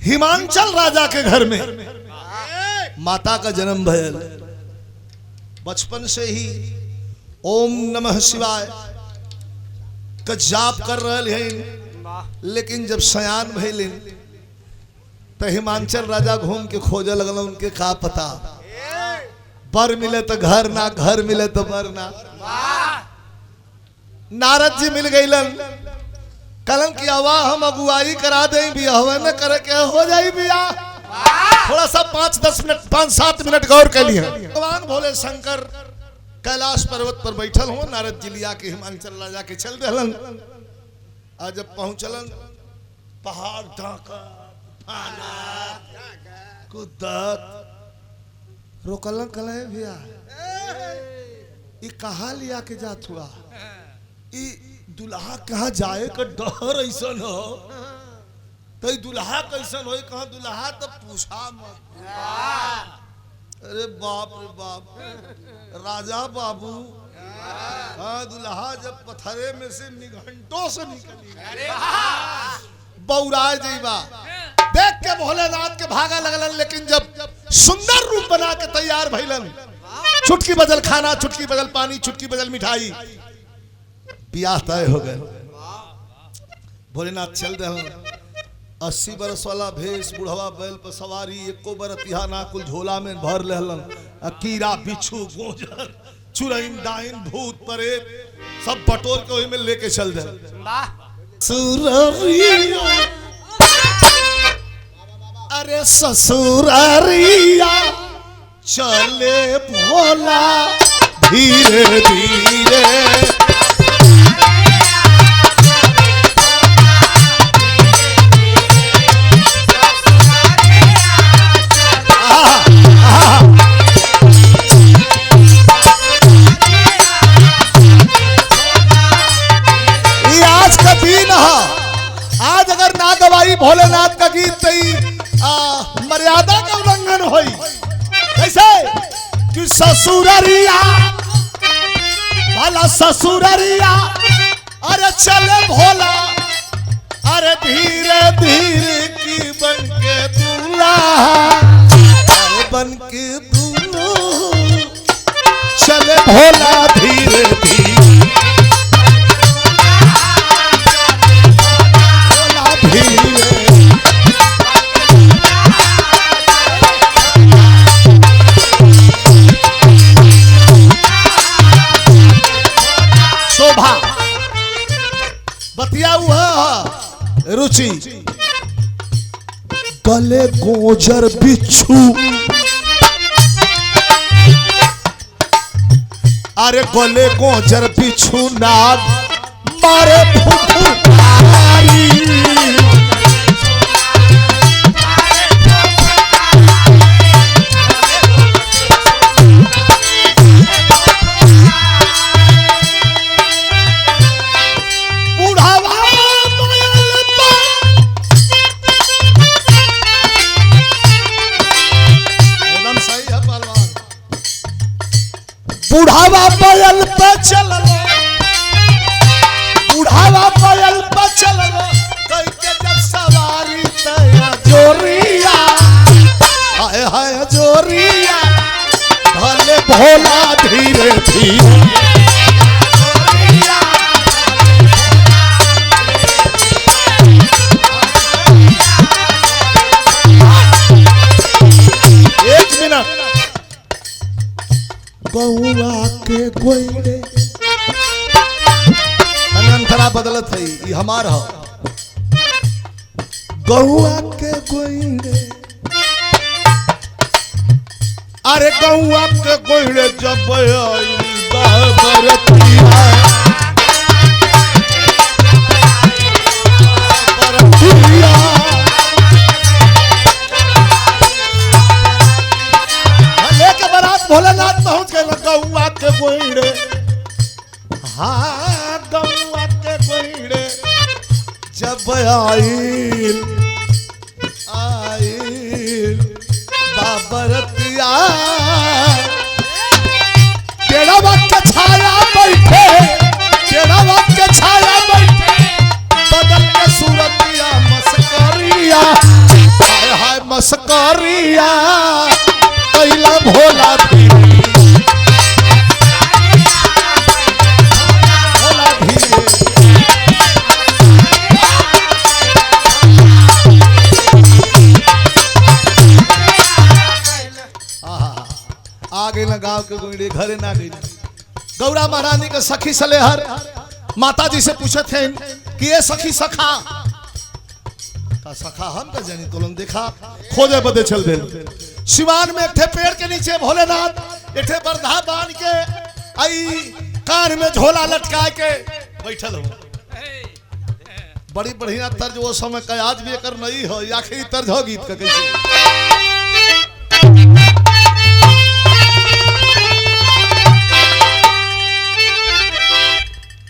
हिमांचल राजा के घर में माता का जन्म भयल। बचपन से ही ओम नमः शिवाय का जाप कर रहे हैं, लेकिन जब सयान भइलिन तो हिमांचल राजा घूम के खोजे लगल उनके का पता, बर मिले तो घर ना, घर मिले तो बर ना। नारद जी मिल गईलन, कलन की आवा हम अगुवाई करा दें, बियाह न करे के हो जाई बियाह। थोड़ा सा 5-10 मिनट 5-7 मिनट गौर कर लिए। भगवान भोले शंकर कैलाश पर्वत पर बैठल हो, नारद जी लिया के हिमांचल राजा के चल रहलन। आज जब पहुंचलन पहाड़ ढाका कुदत रोकलन, कले भैया ये कहाँ लिया के जात हुआ, ये दुल्हा कहाँ जाए का डर ऐसा न हो, तो दुल्हा कैसन हो, कहा दुल्हा तो पूछा मत। अरे बाप रे बाप, राजा बाबू हाँ दुल्हा जब पथरे में से निघंटों से निकली बौराए जईबा देख के भोलेनाथ के भागा लगलन। लेकिन जब सुंदर रूप बना के तैयार भइलन, चुटकी बदल खाना, चुटकी बदल पानी, चुटकी बदल मिठाई, बियाह तय हो गए। भोलेनाथ चल रहे 80 बरस वाला भेष, बुढ़वा बैल पर सवारी, एको बरतिहा ना कुल झोला में भर लेहलन। कीड़ा बिच्छू गोजर चुरैन डाइन भूत प्रेत सब बटोर के वही में लेके चल दे। अरे ससुरारिया चले भोला धीरे धीरे, आज अगर ना गवाई भोलेनाथ का गीत तो मर्यादा का उल्लंघन होई। कैसे कि ससुररिया भला ससुररिया, अरे चले भोला अरे धीरे धीरे की बन के दूल्हा, बन के दूल्हा चले भोला धीरे धीरे, शोभा बतिया हुआ रुचि, गले गोजर बिच्छू, अरे गले गोजर बिच्छू नाग मारे फुफुकारी, बुढ़ावा बैल पे चलल, बुढ़ावा बैल पे चलल, कई के जब सवारी तया जोरिया, हाय हाय जोरिया भले भोला धीरे धीरे, एक मिनट गौआ के गोइड़े अंतरा बदलत है, ये हमार हो। गौआ के गोइड़े, अरे गौआ के गोइड़े जब बरतिया, लेके बारात भोलेनाथ पहुंच गए। गौआ के गोइड़े, हाँ गौआ के गोइड़े जब आइल आइल बाबरतिया, तेरा वक्त छाया बैठे, तेरा वक्त छाया बैठे, बदल के सूरतिया मस्करिया, देखा गांव के गोइड़े घरे ना गई। गौरा महारानी के सखी सलेहर माता जी से पूछे थे कि ये सखी सखा का सखा हम का जानी तो देखा खोजे बदे चल दे। सिवान में एक पेड़ के नीचे भोलेनाथ एक बरधा बांध के आई कान में झोला लटका के बैठल हो। बड़ी बढ़िया तर्ज वो समय का आज भी कर नहीं हो, आखिरी तर्ज हो गीत का कैसे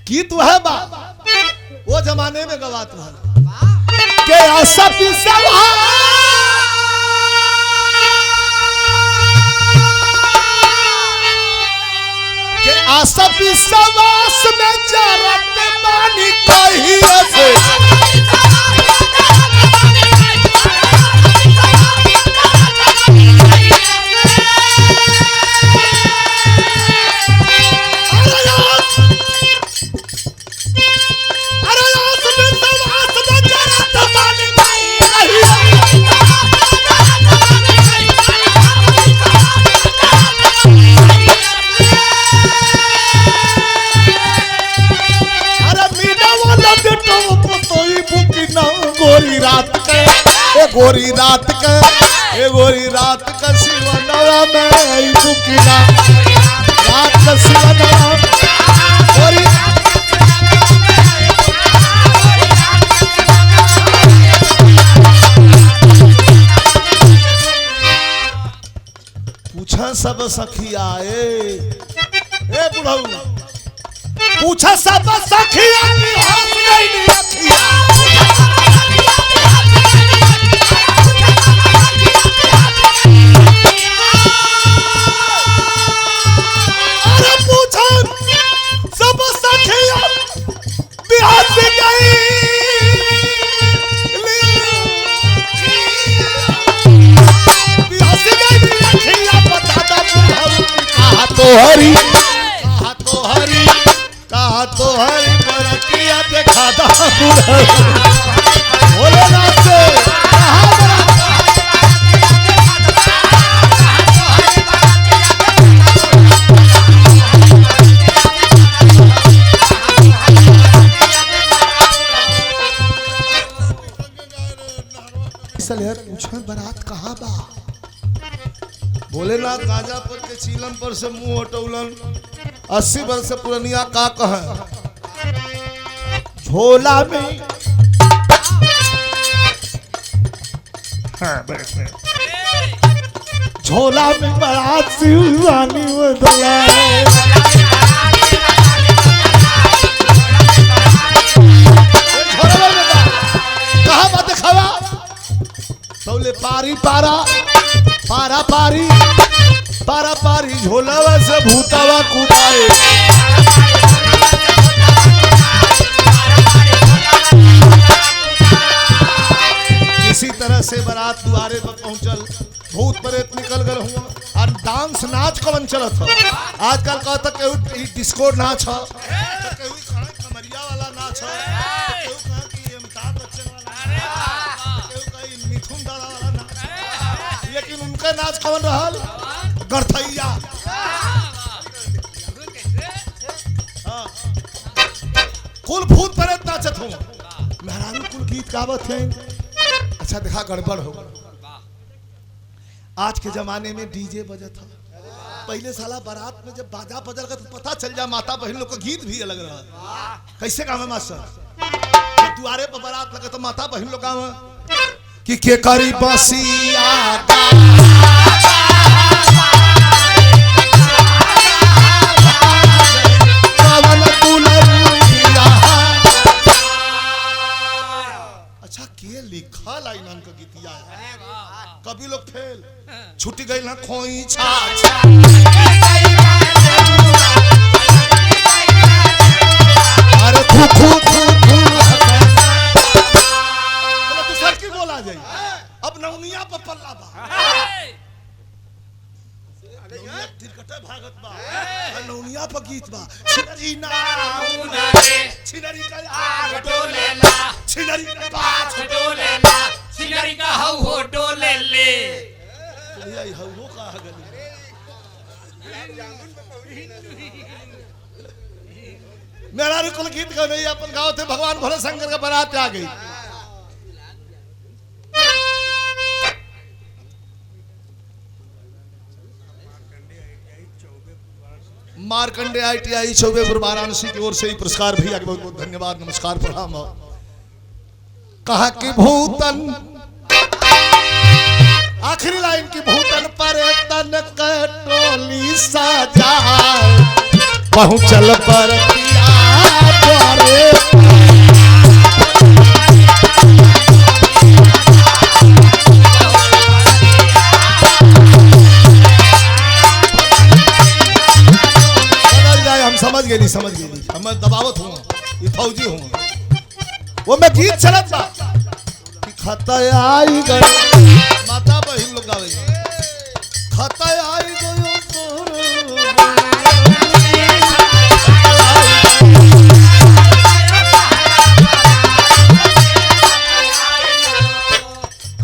गीत है बा वो जमाने में गवात के आशा आशा विश्वास में जरत बानी कहिए से गोरी रात का सिवनवा में बुकिना रात का सिवनवा गोरी पूछा सब सखिया ए बुढ़ऊ पूछा सब सखिया हंस गई अखिया कहा तो हरी बरतिया देखा था भोलेनाथ से पूछा बारात कहाँ बा। भोलेनाथ गाजापुर के चीलम पर से मुंह हटौलन 80 वर्ष से पुरनिया का कह झोला में झोला में बारात सिवानी बदला कहा बात खावा तौले पारी पारा पारा पारी पारा पारी झोलावा से भूतावा कूदाए किसी तरह से बारात द्वारे पर पहुंचल भूत प्रेत निकल गए हुआ और डांस नाच कौन चलत हो आजकल कहता केहू डिस्को नाच हो केहू कमरिया वाला नाच हो केहू कहा कि अमिताभ बच्चन वाला केहू कहा मिथुन दादा वाला नाच लेकिन उनका नाच कौन रहल गर्थैया कुल भूत प्रेत नाचत हो महारानी कुल गीत गावत हैं। अच्छा देखा गड़बड़ हो आज के जमाने में डीजे बजत था पहले साला बारात में जब बाजा बजल का तो पता चल जाए माता बहन लोग का गीत भी अलग रहा कैसे गाँव है मास्टर द्वारे पर बारात लगे तो माता बहन लोग गाँव कि के करी बसिया लिखा लाइन का गीतिया कभी लोग फेल छुट्टी गई ना खोई अरे खू खू खू खू तो सर की बोला जाए अब नौनिया पर पल्ला बा तिरकटे भागत बा नौनिया पर गीत बा छिनरी ना छिनरी का आग डोलेला छिनरी का पाछ डोलेला छिनरी का हौ हो डोले ले यही हौ हो का गली मेरा कुल गीत का नहीं अपन गाँव थे भगवान भोले शंकर का बारात आ गई। मार्कंडे ITI चौबेपुर वाराणसी की ओर से ही पुरस्कार भैया बहुत बहुत धन्यवाद, नमस्कार प्रणाम। कहा कि भूतन आखिरी लाइन की भूतन पर तन कटोली सजा पहुंचल पर समझ गई हम दबावत हूँ, ये फौजी हूँ। वो मैं गीत चलत बा कि खतय आई गए माता बहिन लोग गावे खतय आई गयो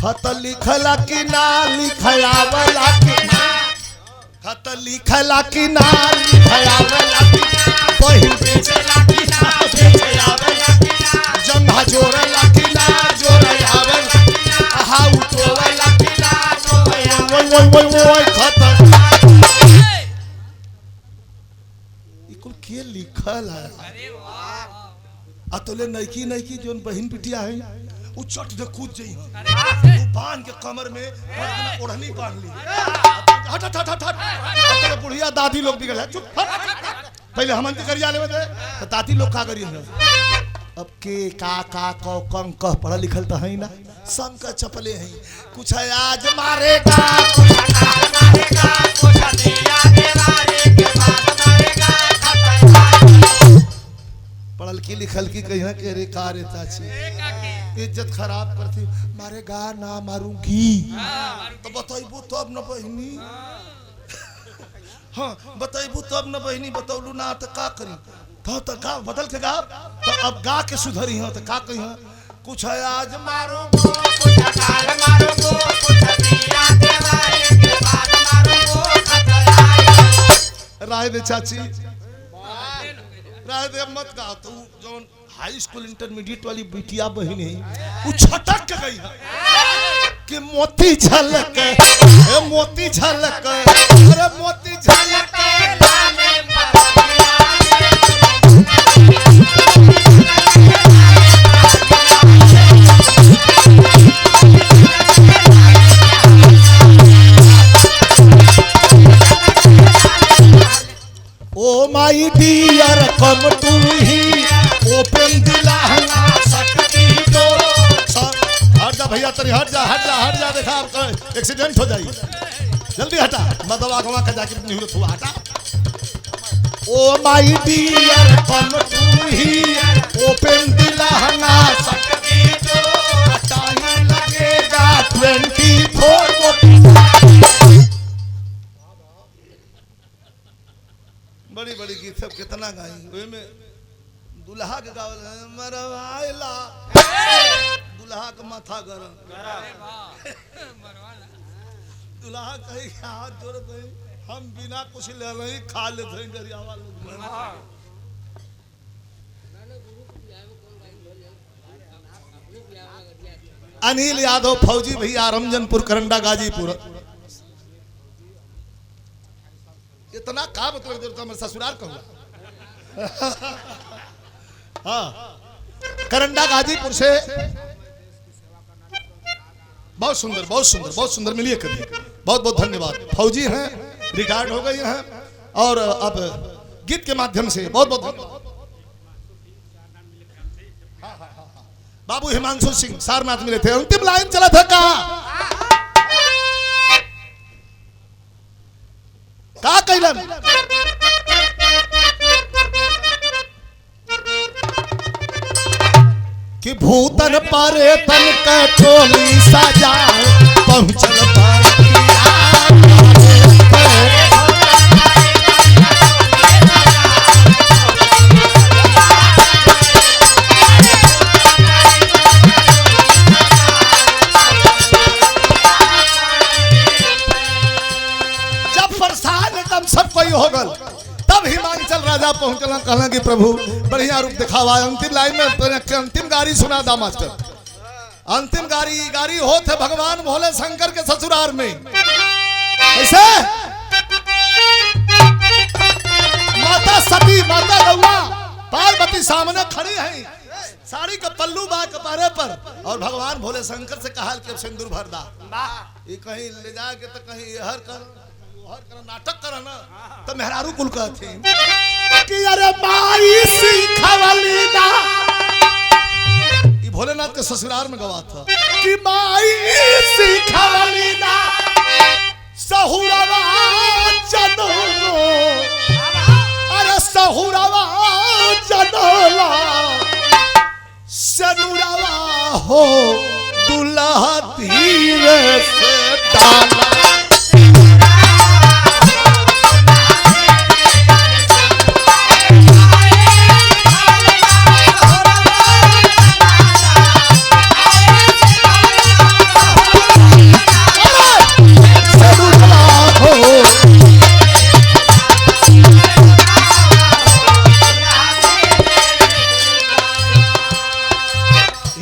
खत लिखला कि ना लिखयावला कि खत लिखला कि ना लिखयावला कि बहिन बेचला कि ना बेचयावला कि जंघा जोड़ला कि ना जोड़यावला आहा उठोवला कि ना जोड़यावला ओय खत ई कुल के लिखल है। अरे वाह अतले नईकी नईकी जोन बहिन बिटिया है उ चट दे कूद जई वो बांध के कमर में ओढ़नी बांध ली हट हट हट हट बुढ़िया दादी लोग बिगड़ है चुप पहले हमन के करिया लेवे दे तो दादी लोग का करिए अब के का कौ कं कह पढ़ा लिखल तो है ना संग का चपले हैं कुछ है आज मारेगा कुछ दिया देवारे के बाद मारेगा पढ़ल की लिखल की कहिया के रे का रे चाची इज्जत खराब करती मारेगा ना मारूंगी तो बताइबू तब न बहिनी हाँ बताइबू तब न बहिनी बतौलू ना तो का करी तो गा बदल के गा तो अब गा के सुधरी हो तो का कही कुछ है आज मारूंगो कुछ काल मारूंगो कुछ दिया देवारे के बाद मारूंगो राय दे चाची राय दे मत गा तू जोन हाई स्कूल इंटरमीडिएट वाली बिटिया बहन है वो छटक के गई है कि मोती झलक मोती झलक अरे मोती झलक oh my dear come to he open दिला सकती तो हट जा भैया तेरी हट जा देखा आपका एक्सीडेंट हो जाएगी जल्दी हटा मैं दवा गवा के जाके निहुरत हुआ हटा oh my dear come to he open दिला सकती तो टाइम लगेगा 24 बड़ी बड़ी गीत सब कितना गाई ओए में दुल्हा के गावल मरवाइला दुल्हा का माथा गरम दुल्हा कही हाथ जोड़ दे हम बिना कुछ ले नहीं खा लेते हैं गरियावा लोग अनिल यादव फौजी भैया रमजनपुर करंडा गाजीपुर इतना का मतलब तो मैं ससुराल कहूँगा हाँ करंडा गाजीपुर से बहुत सुंदर मिलिए कभी बहुत बहुत धन्यवाद फौजी हैं रिटायर्ड हो गए हैं और अब गीत के माध्यम से बहुत बहुत धन्यवाद बाबू हिमांशु सिंह सारनाथ मिले थे अंतिम लाइन चला था का कैलन कि भूतन पर तन कटोली सजा पहुंचल पर जब फरसान एकदम सबको राजा पहुंचला कहला कि प्रभु बढ़िया रूप दिखावा। अंतिम लाइन में अंतिम गाड़ी सुना दा मास्टर। अंतिम गाड़ी होते भगवान भोले शंकर के ससुराल में। ऐसे माता सती माता गौरा पार्वती सामने खड़ी है, साड़ी का पल्लू बा कपारे पर, और भगवान भोले शंकर से कहा कि सिंदूर भर दा। ये कहीं ले जाके तो कहीं हर कर नाटक कर ना तो मेहरारू कुल कहते कि अरे माई सिखवली ना। ये भोलेनाथ के ससुराल में गवा था कि माई सिखवली ना सहुरवा जनलो, अरे सहुरवा जनला सनुरवा हो दुल्हा धीरे से डाला।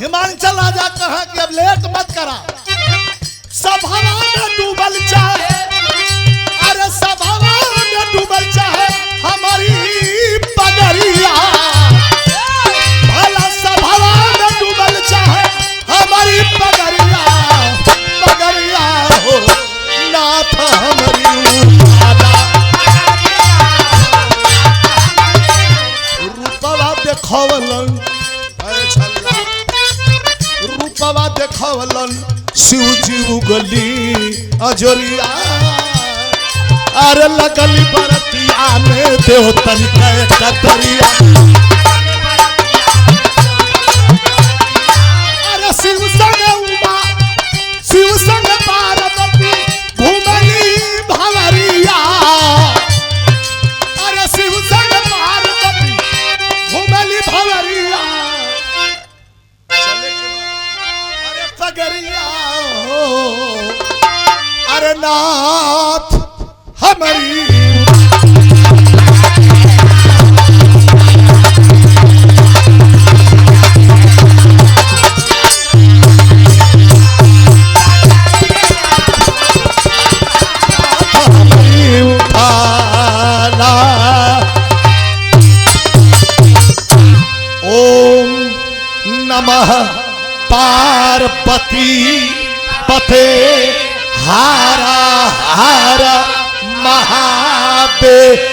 हिमांचल राजा कहा कि अब लेट मत करा, सभा में डूबल चाहे, अरे सभा में डूबल चाहे हमारी पगड़िया, भला सभा में डूबल चाहे हमारी पगड़िया, पगड़िया हो नाथ हमारी उठाला। रूपवा देखवलन रूपवा देखवलन शिव जी उगली अजोरिया, अरे लगली बरतिया में देवतन के कतरिया। अरे शिव संग उमा शिव संग पार्वती घूमली भंवरिया, अरे शिव संग पार्वती घूमली भंवरिया। पगड़िया हो अरे नाथ हमारी उठाना। ओम नमः पार्वती पते हारा हारा महादेव।